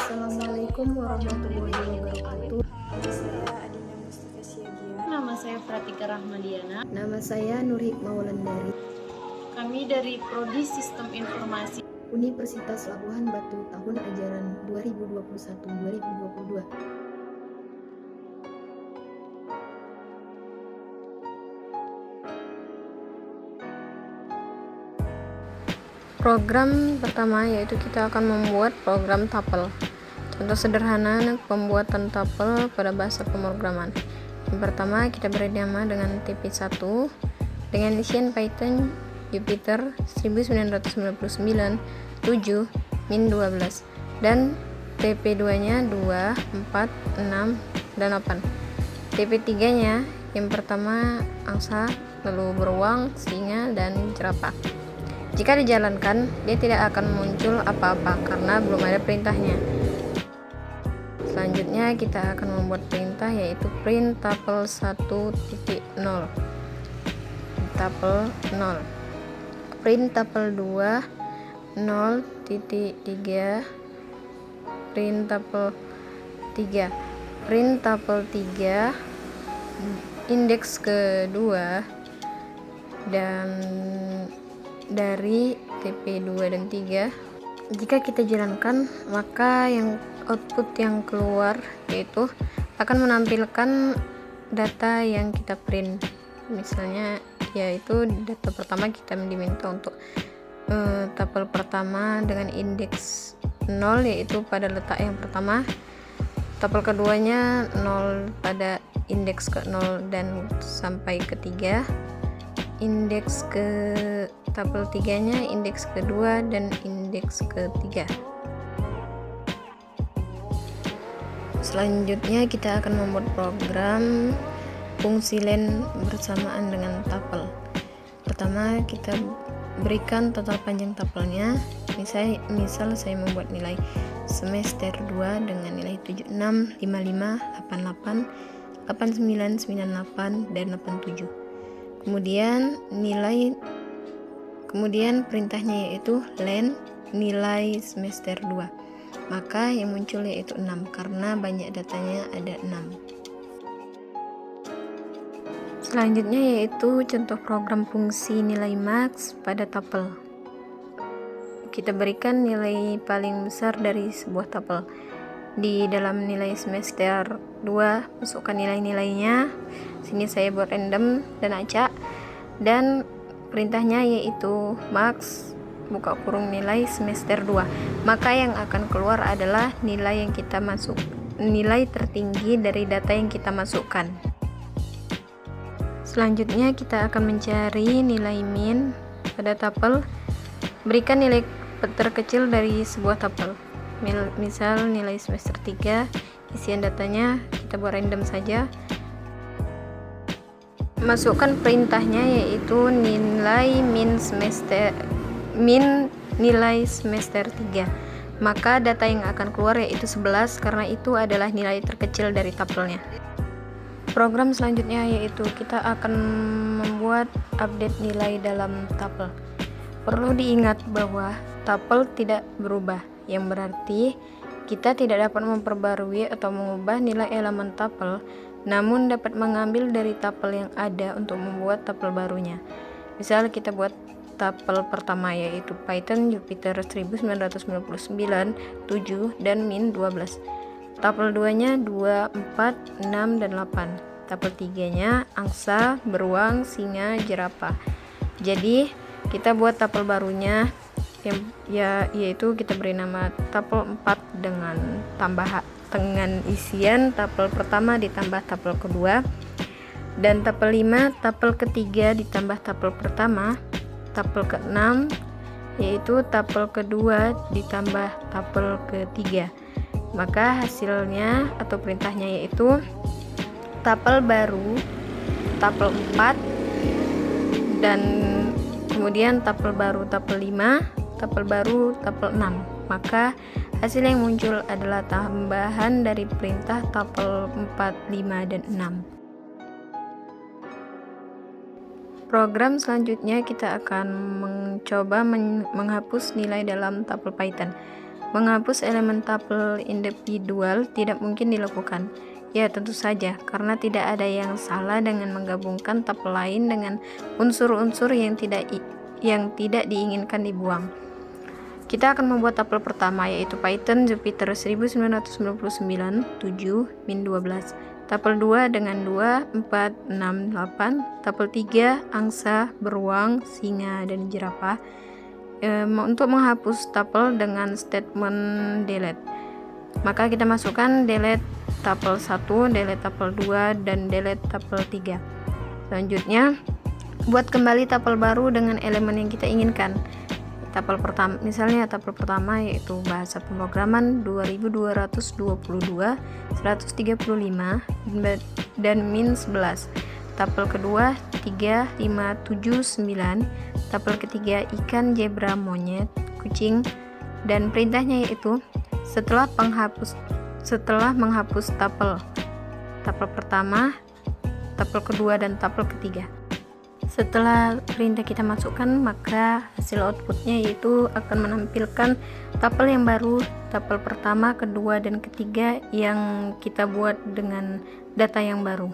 Assalamualaikum warahmatullahi wabarakatuh. Saya Adina Mustafa Siagia. Nama saya Pratika Rahmadiana. Nama saya Nur Hikmah Wulandari. Kami dari Prodi Sistem Informasi Universitas Labuhan Batu tahun ajaran 2021-2022. Program pertama yaitu kita akan membuat program tapel. Contoh sederhana pembuatan tapel pada bahasa pemrograman. Yang pertama kita beri nama dengan TP1 dengan isian Python Jupyter 1999 7 min 12 dan TP2 nya 2, 4, 6, dan 8. TP3 nya yang pertama angsa, lalu beruang, singa, dan jerapah. Jika dijalankan, dia tidak akan muncul apa-apa karena belum ada perintahnya. Selanjutnya kita akan membuat perintah yaitu print tuple 1.0, tuple 0, print tuple 2 0.3, print tuple 3, print tuple 3 indeks kedua dan dari TP2 dan 3. Jika kita jalankan, maka yang output yang keluar yaitu akan menampilkan data yang kita print. Misalnya yaitu data pertama kita diminta untuk tapel pertama dengan indeks 0 yaitu pada letak yang pertama, tapel keduanya 0 pada indeks ke 0 dan sampai ketiga, indeks ke tapel 3 nya indeks kedua dan indeks ketiga. Selanjutnya kita akan membuat program fungsi len bersamaan dengan tapel. Pertama kita berikan total panjang tapelnya. Misal saya membuat nilai semester 2 dengan nilai 76, 55, 88, 89, 98, dan 87. Kemudian perintahnya yaitu len nilai semester 2. Maka yang muncul yaitu 6 karena banyak datanya ada 6. Selanjutnya yaitu contoh program fungsi nilai max pada tapel. Kita berikan nilai paling besar dari sebuah tapel. Di dalam nilai semester 2 masukkan nilai-nilainya. Sini saya buat random dan acak, dan perintahnya yaitu max buka kurung nilai semester 2. Maka yang akan keluar adalah nilai yang kita masuk, nilai tertinggi dari data yang kita masukkan. Selanjutnya kita akan mencari nilai min pada tapel. Berikan nilai terkecil dari sebuah tapel. Misal nilai semester 3, isian datanya kita buat random saja. Masukkan perintahnya yaitu nilai min nilai semester 3. Maka data yang akan keluar yaitu 11 karena itu adalah nilai terkecil dari tapelnya. Program selanjutnya yaitu kita akan membuat update nilai dalam tapel. Perlu diingat bahwa tapel tidak berubah, yang berarti kita tidak dapat memperbarui atau mengubah nilai elemen tapel, namun dapat mengambil dari tapel yang ada untuk membuat tapel barunya. Misal kita buat tapel pertama yaitu Python Jupyter 1999 7 dan min 12. Tapel 2 nya 2, 4, 6, dan 8. Tapel 3 nya angsa, beruang, singa, jerapah. Jadi kita buat tapel barunya yaitu kita beri nama tapel 4 dengan isian tapel pertama ditambah tapel kedua, dan tapel 5 tapel ketiga ditambah tapel pertama, tapel ke-6 yaitu tapel kedua ditambah tapel ketiga. Maka hasilnya atau perintahnya yaitu tapel baru tapel 4 dan kemudian tapel baru tapel 5, tapel baru tapel 6. Maka hasil yang muncul adalah tambahan dari perintah tapel 4, 5, dan 6. Program selanjutnya kita akan mencoba menghapus nilai dalam tapel Python. Menghapus elemen tupel individual tidak mungkin dilakukan. Ya, tentu saja, karena tidak ada yang salah dengan menggabungkan tupel lain dengan unsur-unsur yang tidak diinginkan dibuang. Kita akan membuat tupel pertama, yaitu Python Jupiter 1999 7 min 12. Tupel 2 dengan 2, 4, 6, 8. Tupel 3 angsa, beruang, singa, dan jerapah. Untuk menghapus tupel dengan statement delete, maka kita masukkan delete tupel 1, delete tupel 2, dan delete tupel 3. Selanjutnya, buat kembali tupel baru dengan elemen yang kita inginkan. Tupel pertama, misalnya tupel pertama yaitu bahasa pemrograman 2222 135 dan min 11. Tupel kedua 3 5 7 9. Tupel ketiga ikan, zebra, monyet, kucing, dan perintahnya yaitu setelah menghapus tupel pertama, tupel kedua, dan tupel ketiga. Setelah perintah kita masukkan, maka hasil outputnya yaitu akan menampilkan tupel yang baru, tupel pertama, kedua, dan ketiga yang kita buat dengan data yang baru.